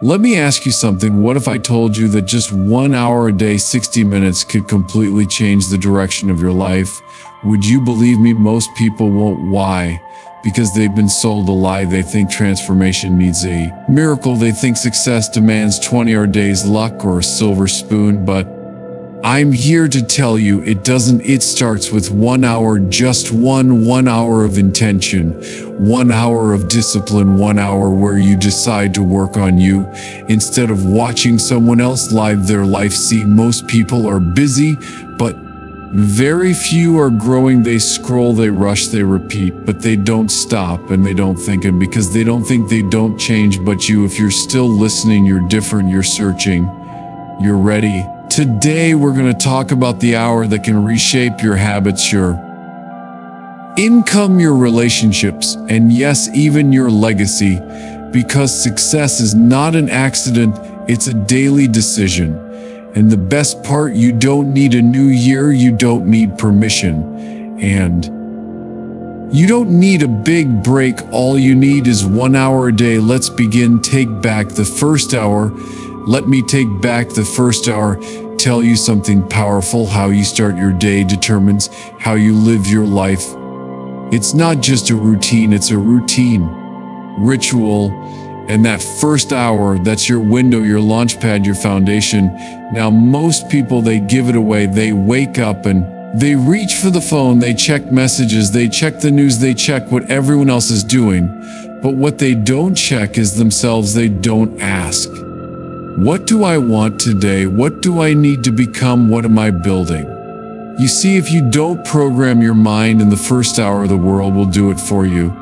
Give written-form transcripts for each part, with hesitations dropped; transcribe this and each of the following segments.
Let me ask you something. What if I told you that just 1 hour a day, 60 minutes, could completely change the direction of your life? Would you believe me? Most people won't. Why? Because they've been sold a lie. They think transformation needs a miracle. They think success demands 20-hour days, luck, or a silver spoon. But I'm here to tell you it doesn't. It starts with 1 hour, just one hour of intention, 1 hour of discipline, 1 hour where you decide to work on you instead of watching someone else live their life. See, most people are busy, but very few are growing. They scroll, they rush, they repeat, but they don't stop and they don't think. And because they don't think, they don't change. But you, if you're still listening, you're different, you're searching, you're ready. Today, we're going to talk about the hour that can reshape your habits, your income, your relationships, and yes, even your legacy. Because success is not an accident, it's a daily decision. And the best part, you don't need a new year, you don't need permission, and you don't need a big break. All you need is 1 hour a day. Let's begin. Take back the first hour. Let me take back the first hour. Tell you something powerful. How you start your day determines how you live your life. It's not just a routine, it's a routine, ritual. And that first hour, that's your window, your launch pad, your foundation. Now, most people, they give it away. They wake up and they reach for the phone, they check messages, they check the news, they check what everyone else is doing. But what they don't check is themselves. They don't ask, what do I want today? What do I need to become? What am I building? You see, if you don't program your mind in the first hour, the world will do it for you.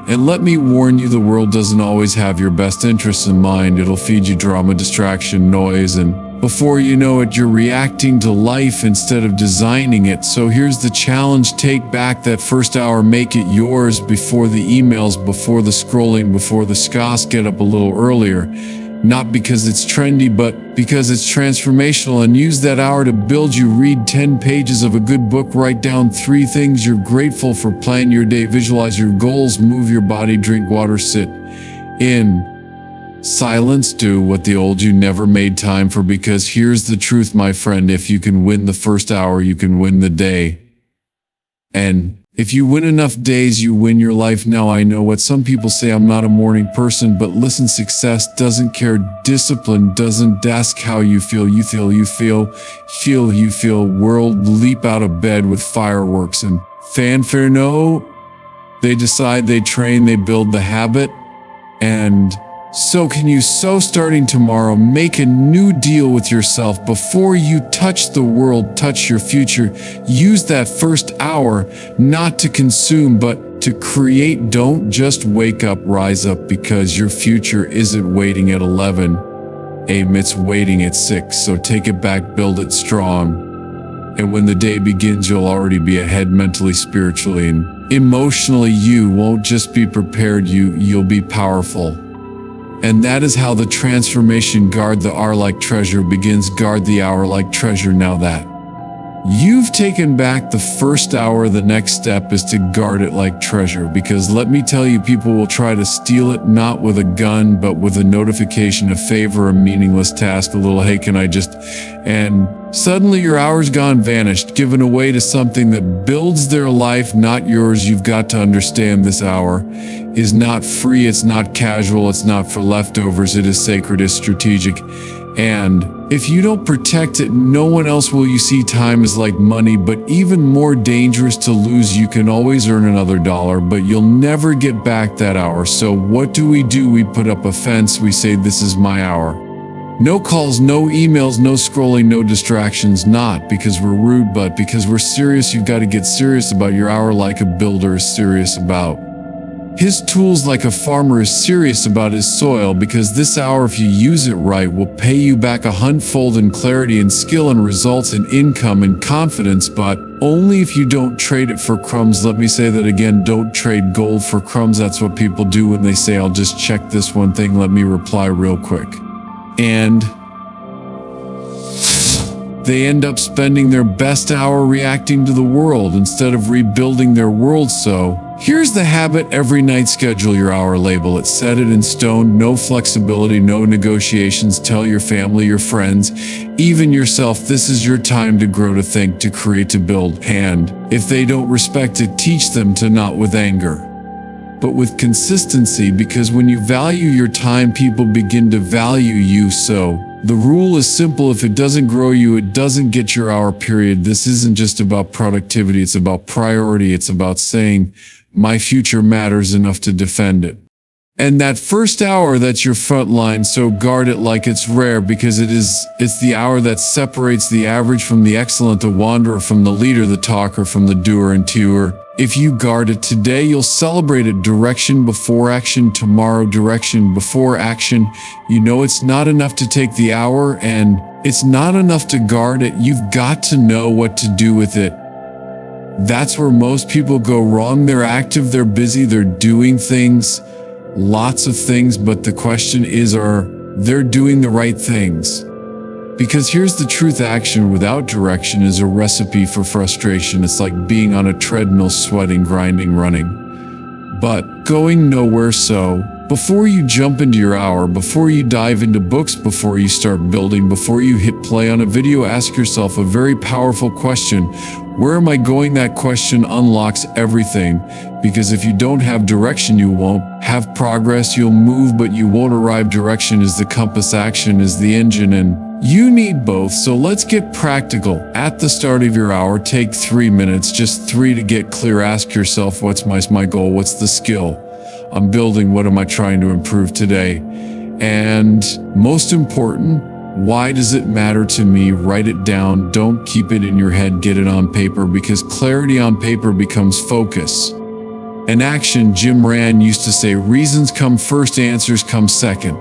And let me warn you, the world doesn't always have your best interests in mind. It'll feed you drama, distraction, noise, and before you know it, you're reacting to life instead of designing it. So here's the challenge. Take back that first hour. Make it yours. Before the emails, before the scrolling, before the scoss. Get up a little earlier. Not because it's trendy, but because it's transformational. And use that hour to build you. Read 10 pages of a good book. Write down 3 things you're grateful for. Plan your day. Visualize your goals. Move your body. Drink water. Sit in silence. Do what the old you never made time for. Because here's the truth, my friend. If you can win the first hour, you can win the day. And if you win enough days, you win your life. Now, I know what some people say, I'm not a morning person, but listen, success doesn't care. Discipline doesn't ask how you feel. You feel. World leap out of bed with fireworks and fanfare. No, they decide, they train, they build the habit. And so can you. So starting tomorrow, make a new deal with yourself. Before you touch the world, touch your future. Use that first hour not to consume, but to create. Don't just wake up, rise up, because your future isn't waiting at 11 a.m. It's waiting at 6. So take it back, build it strong. And when the day begins, you'll already be ahead mentally, spiritually, and emotionally. You won't just be prepared, you'll be powerful. And that is how the transformation. Guard the hour like treasure begins. Guard the hour like treasure. Now that you've taken back the first hour, the next step is to guard it like treasure. Because let me tell you, people will try to steal it, not with a gun, but with a notification, a favor, a meaningless task, a little, hey, can I just, and suddenly your hour's gone, vanished, given away to something that builds their life, not yours. You've got to understand this hour is not free, it's not casual, it's not for leftovers, it is sacred, it's strategic. And if you don't protect it, no one else will. You see, time is like money, but even more dangerous to lose. You can always earn another dollar, but you'll never get back that hour. So what do? We put up a fence. We say, this is my hour. No calls, no emails, no scrolling, no distractions. Not because we're rude, but because we're serious. You've got to get serious about your hour, like a builder is serious about his tools, like a farmer is serious about his soil. Because this hour, if you use it right, will pay you back 100-fold in clarity and skill and results in income and confidence, but only if you don't trade it for crumbs. Let me say that again, don't trade gold for crumbs. That's what people do when they say, I'll just check this one thing, let me reply real quick. And they end up spending their best hour reacting to the world instead of rebuilding their world. So Here's the habit: every night schedule your hour, label it, set it in stone, no flexibility, no negotiations. Tell your family, your friends, even yourself, this is your time to grow, to think, to create, to build. And if they don't respect it, teach them to, not with anger, but with consistency, because when you value your time, people begin to value you. So the rule is simple: if it doesn't grow you, it doesn't get your hour, period. This isn't just about productivity, it's about priority. It's about saying, my future matters enough to defend it. And that first hour, that's your front line, so guard it like it's rare, because it's the hour that separates the average from the excellent, the wanderer from the leader, the talker from the doer and doer. If you guard it today, you'll celebrate it. Direction before action. Tomorrow, direction before action. You know, it's not enough to take the hour, and it's not enough to guard it. You've got to know what to do with it. That's where most people go wrong. They're active, they're busy, they're doing things, lots of things, but the question is, are they doing the right things? Because here's the truth: action without direction is a recipe for frustration. It's like being on a treadmill, sweating, grinding, running, but going nowhere. So before you jump into your hour, before you dive into books, before you start building, before you hit play on a video, ask yourself a very powerful question: where am I going? That question unlocks everything, because if you don't have direction, you won't have progress. You'll move, but you won't arrive. Direction is the compass, action is the engine, and you need both. So let's get practical. At the start of your hour, take 3 minutes, just 3, to get clear. Ask yourself, what's my goal? What's the skill I'm building? What am I trying to improve today? And most important, why does it matter to me? Write it down. Don't keep it in your head. Get it on paper, because clarity on paper becomes focus. And action, Jim Rand used to say, reasons come first, answers come second.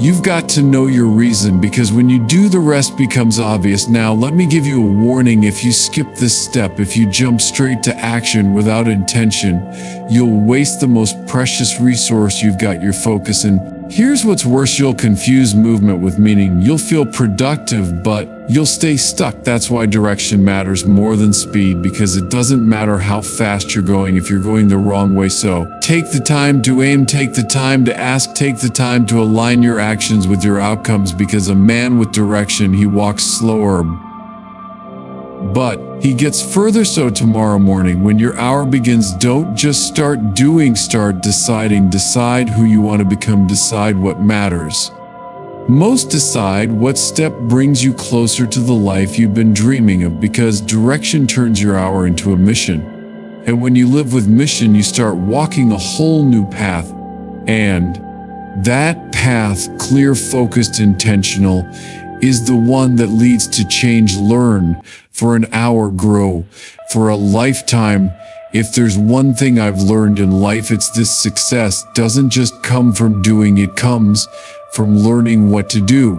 You've got to know your reason, because when you do, the rest becomes obvious. Now, let me give you a warning: if you skip this step, if you jump straight to action without intention, you'll waste the most precious resource you've got, your focus. And here's what's worse: you'll confuse movement with meaning. You'll feel productive, but you'll stay stuck. That's why direction matters more than speed, because it doesn't matter how fast you're going if you're going the wrong way. So take the time to aim, take the time to ask, take the time to align your actions with your outcomes, because a man with direction, he walks slower, but he gets further. So tomorrow morning, when your hour begins, don't just start doing, start deciding. Decide who you want to become, decide what matters most, decide what step brings you closer to the life you've been dreaming of, because direction turns your hour into a mission. And when you live with mission, you start walking a whole new path. And that path, clear, focused, intentional, is the one that leads to change. Learn for an hour, grow for a lifetime. If there's one thing I've learned in life, it's this: success doesn't just come from doing, it comes from learning what to do.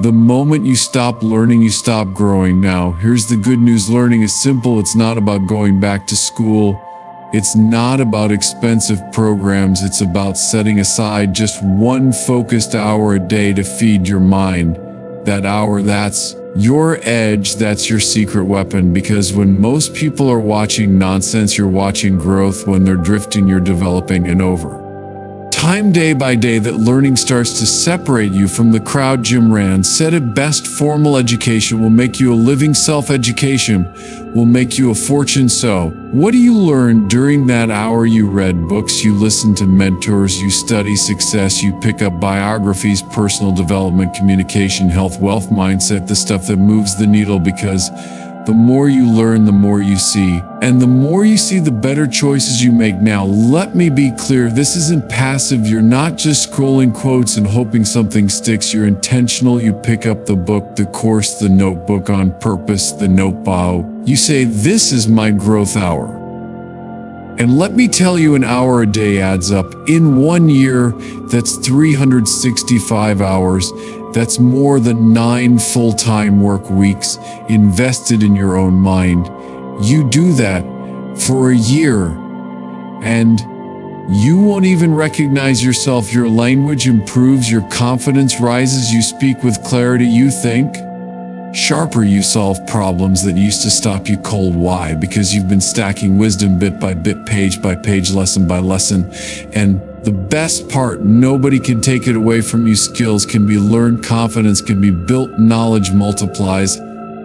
The moment you stop learning, you stop growing. Now, here's the good news: learning is simple. It's not about going back to school. It's not about expensive programs. It's about setting aside just one focused hour a day to feed your mind. That hour, that's your edge, that's your secret weapon. Because when most people are watching nonsense, you're watching growth. When they're drifting, you're developing. And over time, day by day, that learning starts to separate you from the crowd. Jim Rand said it best: formal education will make you a living, self-education will make you a fortune. So, what do you learn during that hour? You read books, you listen to mentors, you study success, you pick up biographies, personal development, communication, health, wealth, mindset, the stuff that moves the needle. Because the more you learn, the more you see. And the more you see, the better choices you make. Now, let me be clear. This isn't passive. You're not just scrolling quotes and hoping something sticks. You're intentional. You pick up the book, the course, the notebook on purpose, the notebook. You say, this is my growth hour. And let me tell you, an hour a day adds up. In 1 year, that's 365 hours. That's more than 9 full-time work weeks invested in your own mind. You do that for a year, and you won't even recognize yourself. Your language improves, your confidence rises, you speak with clarity, you think sharper you solve problems that used to stop you cold. Why? Because you've been stacking wisdom bit by bit, page by page, lesson by lesson. And the best part, nobody can take it away from you. Skills can be learned, confidence can be built, knowledge multiplies,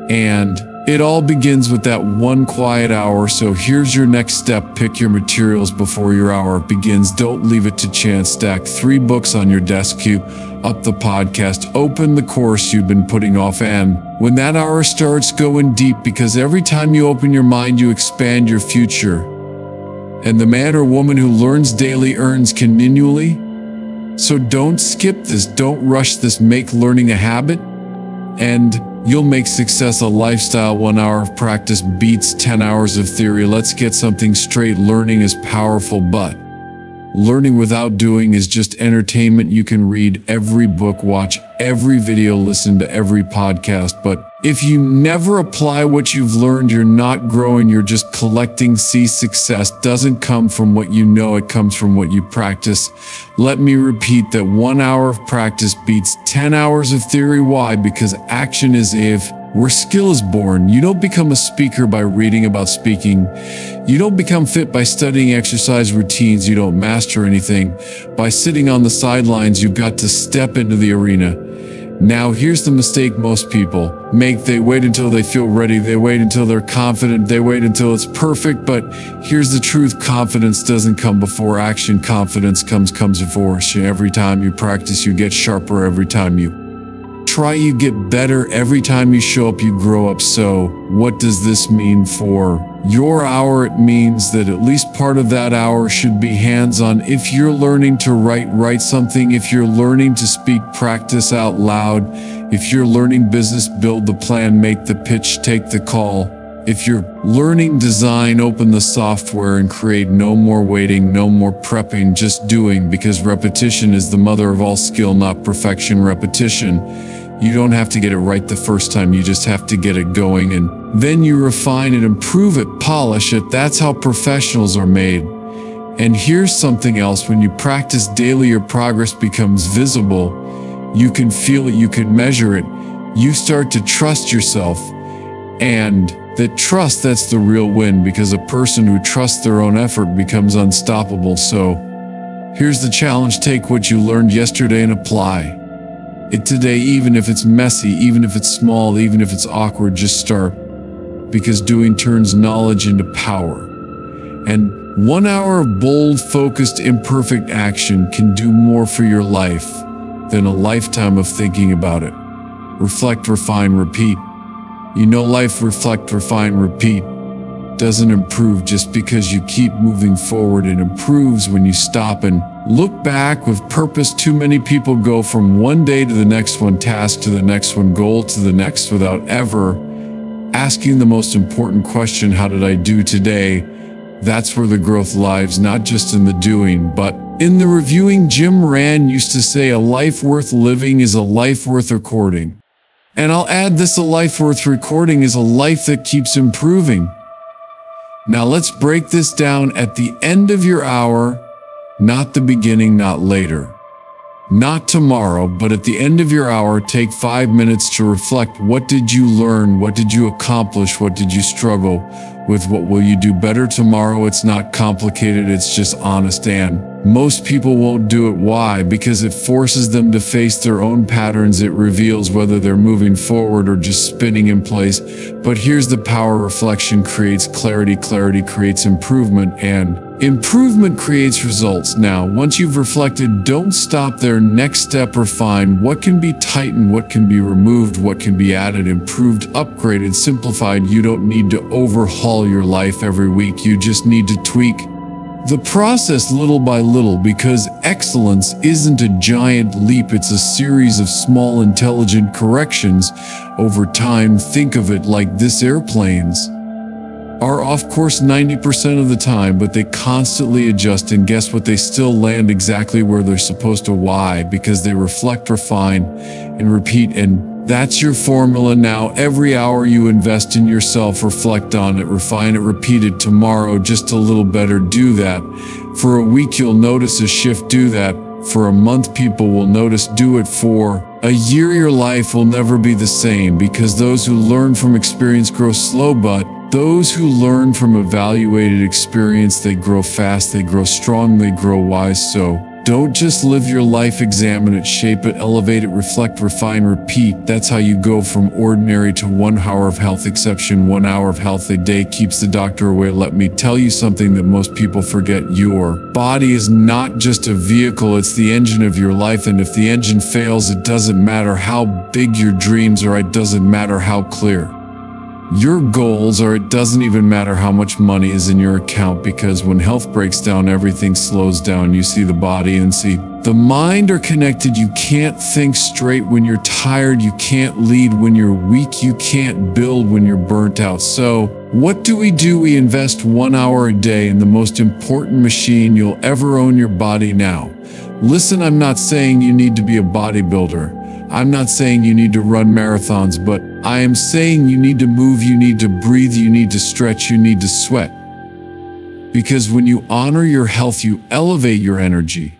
and it all begins with that one quiet hour. So here's your next step. Pick your materials before your hour begins. Don't leave it to chance. Stack 3 books on your desk. Queue up the podcast. Open the course you've been putting off. And when that hour starts, go in deep, because every time you open your mind, you expand your future. And the man or woman who learns daily earns continually. So don't skip this. Don't rush this. Make learning a habit, and you'll make success a lifestyle. 1 hour of practice beats 10 hours of theory. Let's get something straight. Learning is powerful, but learning without doing is just entertainment. You can read every book, watch every video, listen to every podcast, but if you never apply what you've learned, you're not growing, you're just collecting. See, success doesn't come from what you know, it comes from what you practice. Let me repeat that 1 hour of practice beats 10 hours of theory. Why? Because action is where skill is born. You don't become a speaker by reading about speaking. You don't become fit by studying exercise routines. You don't master anything by sitting on the sidelines. You've got to step into the arena. Now, here's the mistake most people make. They wait until they feel ready. They wait until they're confident. They wait until it's perfect. But here's the truth. Confidence doesn't come before action. Confidence comes before action. Every time you practice, you get sharper. Every time you try, you get better. Every time you show up, you grow up. So what does this mean for your hour? It means that at least part of that hour should be hands-on. If you're learning to write something. If you're learning to speak, practice out loud. If you're learning business, build the plan, make the pitch, take the call. If you're learning design, open the software and create. No more waiting, no more prepping, just doing, because repetition is the mother of all skill, not perfection. Repetition. You don't have to get it right the first time, you just have to get it going, and then you refine it, improve it, polish it. That's how professionals are made. And here's something else. When you practice daily, your progress becomes visible. You can feel it, you can measure it. You start to trust yourself, and that trust, that's the real win, because a person who trusts their own effort becomes unstoppable. So here's the challenge. Take what you learned yesterday and apply it today, even if it's messy, even if it's small, even if it's awkward. Just start, because doing turns knowledge into power. And 1 hour of bold, focused, imperfect action can do more for your life than a lifetime of thinking about it. Reflect, refine, repeat. You know, life, reflect, refine, repeat, doesn't improve just because you keep moving forward. It improves when you stop and look back with purpose. Too many people go from one day to the next, one task to the next, one goal to the next, without ever asking the most important question: how did I do today? That's where the growth lies, not just in the doing, but in the reviewing. Jim Rand used to say, a life worth living is a life worth recording. And I'll add this: a life worth recording is a life that keeps improving. Now let's break this down. At the end of your hour, not the beginning, not later, not tomorrow, but at the end of your hour, take 5 minutes to reflect. What did you learn? What did you accomplish? What did you struggle with? What will you do better tomorrow? It's not complicated, it's just honest. And most people won't do it. Why? Because it forces them to face their own patterns. It reveals whether they're moving forward or just spinning in place. But here's the power. Reflection creates clarity. Clarity creates improvement, and improvement creates results. Now, once you've reflected, don't stop there. Next step, refine. What can be tightened? What can be removed? What can be added, improved, upgraded, simplified? You don't need to overhaul your life every week. You just need to tweak the process little by little, because excellence isn't a giant leap. It's a series of small, intelligent corrections over time. Think of it like this: airplanes are off course 90% of the time, but they constantly adjust, and guess what? They still land exactly where they're supposed to. Why? Because they reflect, refine, and repeat. And that's your formula. Now, every hour you invest in yourself, reflect on it, refine it, repeat it. Tomorrow, just a little better. Do that for a week, you'll notice a shift. Do that For a month, people will notice. Do it for a year. Your life will never be the same, because those who learn from experience grow slow, but those who learn from evaluated experience, they grow fast, they grow strong, they grow wise. So don't just live your life, examine it, shape it, elevate it, reflect, refine, repeat. That's how you go from ordinary to 1 hour of health. Exception: 1 hour of health a day keeps the doctor away. Let me tell you something that most people forget. Your body is not just a vehicle, it's the engine of your life. And if the engine fails, it doesn't matter how big your dreams are, it doesn't matter how clear your goals are, it doesn't even matter how much money is in your account, because when health breaks down, everything slows down. You see, the body and the mind are connected. You can't think straight when you're tired. You can't lead when you're weak. You can't build when you're burnt out. So what do? We invest 1 hour a day in the most important machine you'll ever own, your body. Now, listen, I'm not saying you need to be a bodybuilder. I'm not saying you need to run marathons, but I am saying you need to move, you need to breathe, you need to stretch, you need to sweat. Because when you honor your health, you elevate your energy.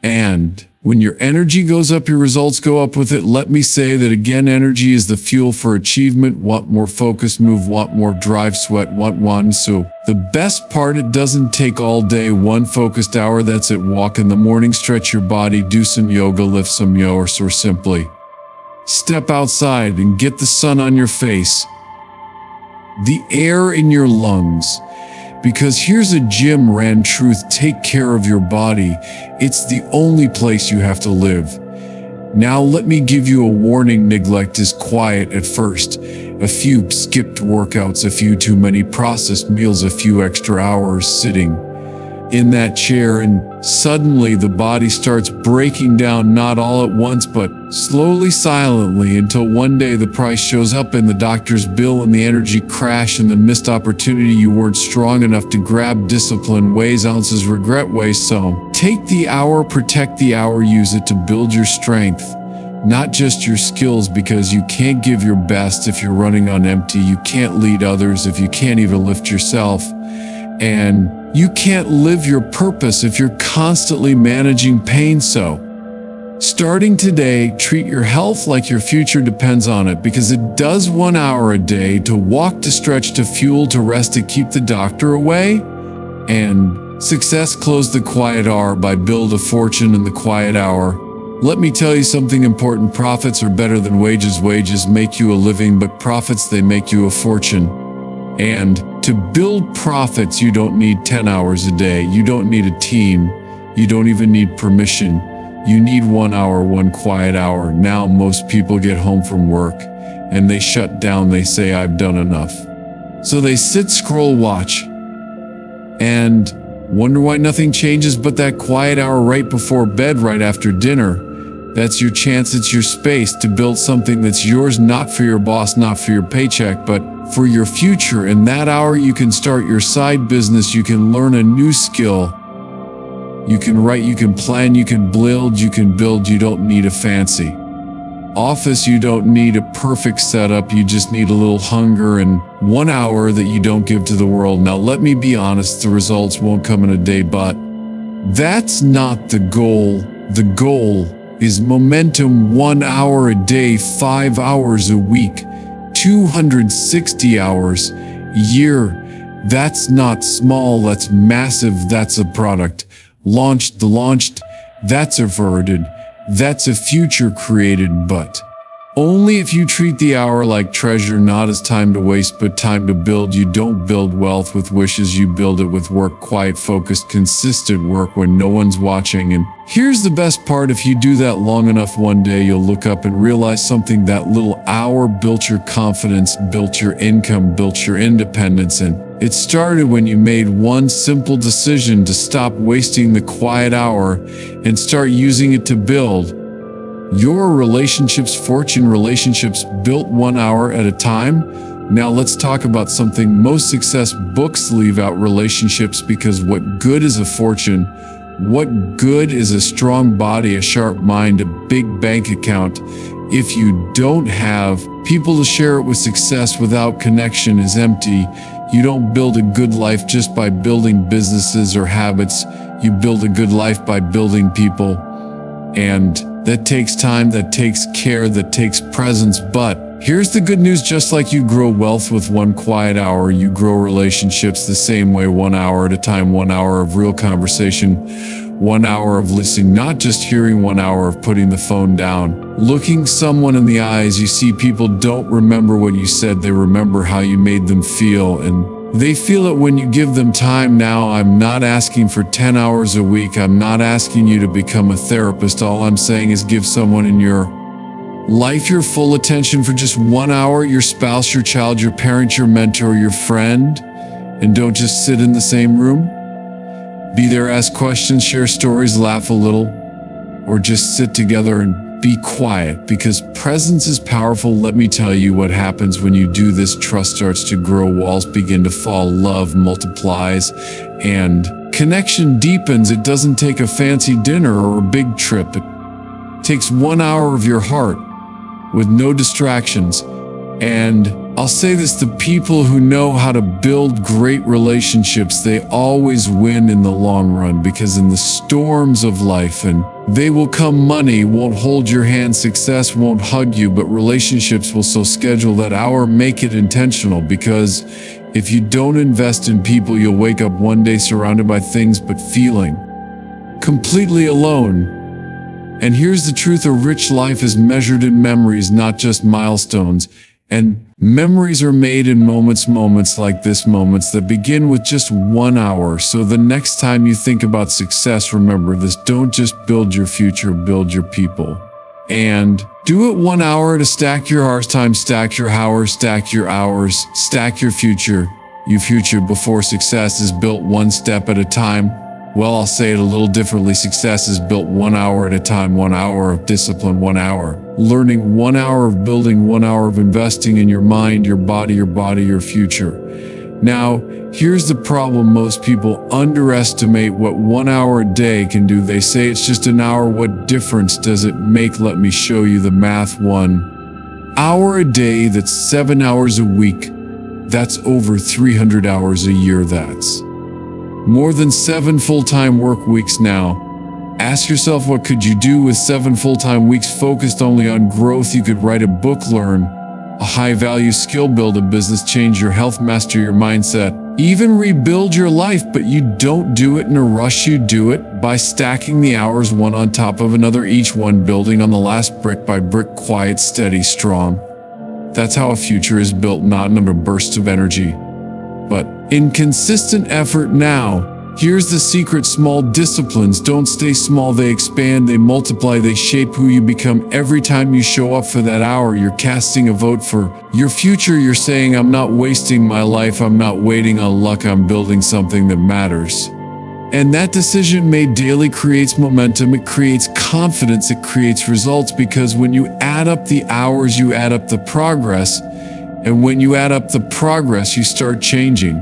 And when your energy goes up, your results go up with it. Let me say that again: energy is the fuel for achievement. Want more focus, move, want more drive, sweat, want one. So the best part, it doesn't take all day. 1 focused hour, that's it. Walk in the morning, stretch your body, do some yoga, lift some or simply step outside and get the sun on your face, the air in your lungs. Because here's a Jim Ran truth: take care of your body. It's the only place you have to live. Now let me give you a warning: neglect is quiet at first. A few skipped workouts, a few too many processed meals, a few extra hours sitting in that chair, and suddenly the body starts breaking down, not all at once, but slowly, silently, until one day the price shows up in the doctor's bill and the energy crash and the missed opportunity. You weren't strong enough to grab. Discipline weighs ounces, regret weighs some. Take the hour, protect the hour, use it to build your strength, not just your skills, because you can't give your best if you're running on empty. You can't lead others if you can't even lift yourself. And you can't live your purpose if you're constantly managing pain. So, starting today, treat your health like your future depends on it, because it does. 1 hour a day, to walk, to stretch, to fuel, to rest, to keep the doctor away. And success: close the quiet hour by build a fortune in the quiet hour. Let me tell you something important: profits are better than wages. Wages make you a living, but profits, they make you a fortune. And to build profits, you don't need 10 hours a day. You don't need a team. You don't even need permission. You need 1 hour, 1 quiet hour. Now most people get home from work and they shut down. They say, I've done enough. So they sit, scroll, watch, and wonder why nothing changes. But that quiet hour right before bed, right after dinner, that's your chance. It's your space to build something that's yours, not for your boss, not for your paycheck, but for your future. In that hour, you can start your side business. You can learn a new skill. You can write, you can plan, you can build, you can build. You don't need a fancy office. You don't need a perfect setup. You just need a little hunger and 1 hour that you don't give to the world. Now, let me be honest, the results won't come in a day, but that's not the goal. The goal is momentum. 1 hour a day, 5 hours a week, 260 hours a year. That's not small, that's massive. That's a product launched, that's averted, that's a future created, but only if you treat the hour like treasure, not as time to waste, but time to build. You don't build wealth with wishes, you build it with work, quiet, focused, consistent work when no one's watching. And here's the best part: if you do that long enough, one day you'll look up and realize something. That little hour built your confidence, built your income, built your independence. And it started when you made one simple decision to stop wasting the quiet hour and start using it to build your relationships. Fortune: relationships built 1 hour at a time. Now let's talk about something most success books leave out: relationships. Because what good is a fortune? What good is a strong body, a sharp mind, a big bank account, if you don't have people to share it with? Success without connection is empty. You don't build a good life just by building businesses or habits. You build a good life by building people. And that takes time, that takes care, that takes presence. But here's the good news: just like you grow wealth with one quiet hour, you grow relationships the same way, 1 hour at a time, 1 hour of real conversation, 1 hour of listening, not just hearing, 1 hour of putting the phone down. Looking someone in the eyes. You see, people don't remember what you said, they remember how you made them feel, and they feel it when you give them time. Now, I'm not asking for 10 hours a week. I'm not asking you to become a therapist. All I'm saying is give someone in your life your full attention for just 1 hour, your spouse, your child, your parent, your mentor, your friend, and don't just sit in the same room. Be there, ask questions, share stories, laugh a little, or just sit together and be quiet, because presence is powerful. Let me tell you what happens when you do this. Trust starts to grow, walls begin to fall, love multiplies, and connection deepens. It doesn't take a fancy dinner or a big trip. It takes 1 hour of your heart with no distractions. And I'll say this, the people who know how to build great relationships, they always win in the long run, because in the storms of life, and they will come, money won't hold your hand, success won't hug you, but relationships will. So schedule that hour, make it intentional, because if you don't invest in people, you'll wake up one day surrounded by things, but feeling completely alone. And here's the truth: a rich life is measured in memories, not just milestones. And memories are made in moments like this, moments that begin with just 1 hour. So the next time you think about success, remember this: don't just build your future, build your people. And do it 1 hour to stack your hours time, stack your hours, stack your hours, stack your future. Your future before success is built one step at a time. Well, I'll say it a little differently. Success is built 1 hour at a time, 1 hour of discipline, 1 hour learning, 1 hour of building, 1 hour of investing in your mind, your body, your future. Now, here's the problem: most people underestimate what 1 hour a day can do. They say it's just an hour. What difference does it make? Let me show you the math. 1 hour a day, that's 7 hours a week. That's over 300 hours a year. That's more than 7 full-time work weeks. Now, ask yourself, what could you do with 7 full-time weeks focused only on growth? You could write a book, learn a high-value skill, build a business, change your health, master your mindset, even rebuild your life. But you don't do it in a rush. You do it by stacking the hours, one on top of another, each one building on the last, brick by brick, quiet, steady, strong. That's how a future is built, not in a burst of energy, but in consistent effort. Now, here's the secret: small disciplines don't stay small, they expand, they multiply, they shape who you become. Every time you show up for that hour, you're casting a vote for your future. You're saying, I'm not wasting my life, I'm not waiting on luck, I'm building something that matters. And that decision made daily creates momentum, it creates confidence, it creates results, because when you add up the hours, you add up the progress. And when you add up the progress, you start changing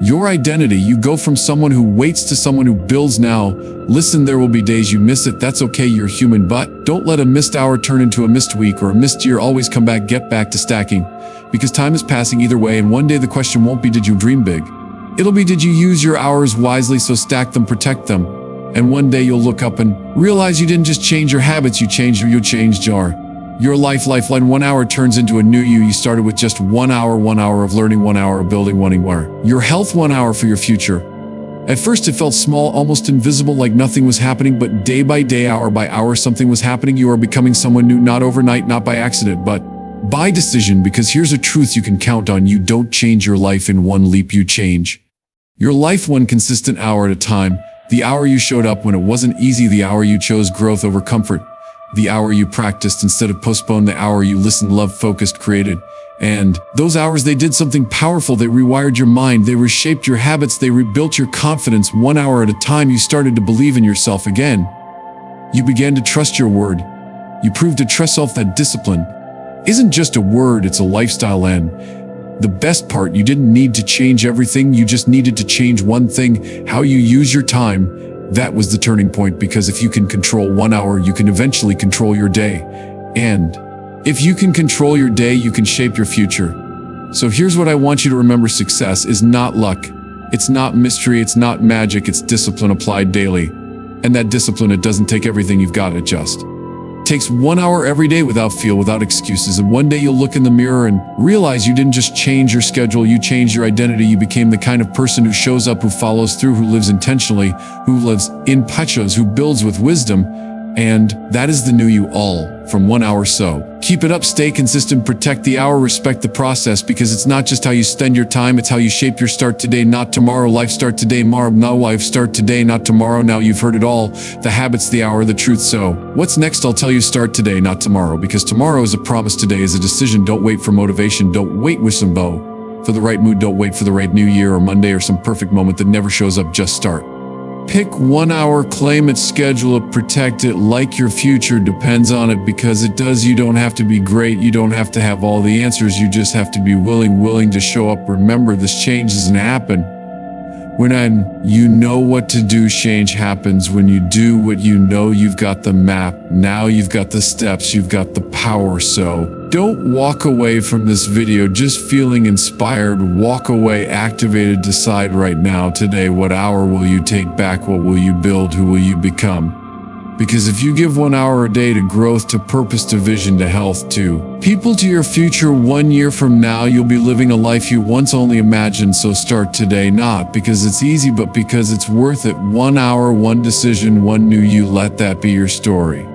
your identity. You go from someone who waits to someone who builds now. Listen, there will be days you miss it. That's okay, you're human, but don't let a missed hour turn into a missed week or a missed year. Always come back, get back to stacking, because time is passing either way. And one day the question won't be, did you dream big? It'll be, did you use your hours wisely? So stack them, protect them. And one day you'll look up and realize you didn't just change your habits, you changed your lifeline. 1 hour turns into a new you. You started with just 1 hour, 1 hour of learning, 1 hour of building, 1 hour your health, 1 hour for your future. At first it felt small, almost invisible, like nothing was happening, but day by day, hour by hour, something was happening. You are becoming someone new, not overnight, not by accident, but by decision. Because here's a truth you can count on: you don't change your life in one leap, you change your life one consistent hour at a time. The hour you showed up when it wasn't easy, the hour you chose growth over comfort, the hour you practiced instead of postponed, the hour you listened, loved, focused, created. And those hours, they did something powerful. They rewired your mind, they reshaped your habits, they rebuilt your confidence. 1 hour at a time, you started to believe in yourself again. You began to trust your word. You proved to trust yourself. That discipline isn't just a word, it's a lifestyle. And the best part, you didn't need to change everything, you just needed to change one thing: how you use your time. That was the turning point, because if you can control 1 hour, you can eventually control your day. And if you can control your day, you can shape your future. So here's what I want you to remember. Success is not luck. It's not mystery. It's not magic. It's discipline applied daily. And that discipline, it doesn't take everything you've got. It just takes 1 hour every day without feel, without excuses. And one day you'll look in the mirror and realize you didn't just change your schedule, you changed your identity. You became the kind of person who shows up, who follows through, who lives intentionally, who lives in pachos, who builds with wisdom. And that is the new you, all from 1 hour. So keep it up, stay consistent, protect the hour, respect the process, because it's not just how you spend your time, it's how you shape your start today, not tomorrow. Life start today, now life start today, not tomorrow. Now you've heard it all. The habits, the hour, the truth. So what's next? I'll tell you, start today, not tomorrow, because tomorrow is a promise, today is a decision. Don't wait for motivation. Don't wait with some bow for the right mood. Don't wait for the right New Year or Monday or some perfect moment that never shows up. Just start. Pick 1 hour, claim it, schedule it, protect it like your future depends on it, because it does. You don't have to be great. You don't have to have all the answers. You just have to be willing to show up. Remember, this change doesn't happen when you know what to do. Change happens when you do what you know. You've got the map. Now you've got the steps. You've got the power. So don't walk away from this video just feeling inspired. Walk away activated. Decide right now, today, what hour will you take back? What will you build? Who will you become? Because if you give 1 hour a day to growth, to purpose, to vision, to health, to people, to your future, 1 year from now, you'll be living a life you once only imagined. So start today, not because it's easy, but because it's worth it. 1 hour, one decision, one new you. Let that be your story.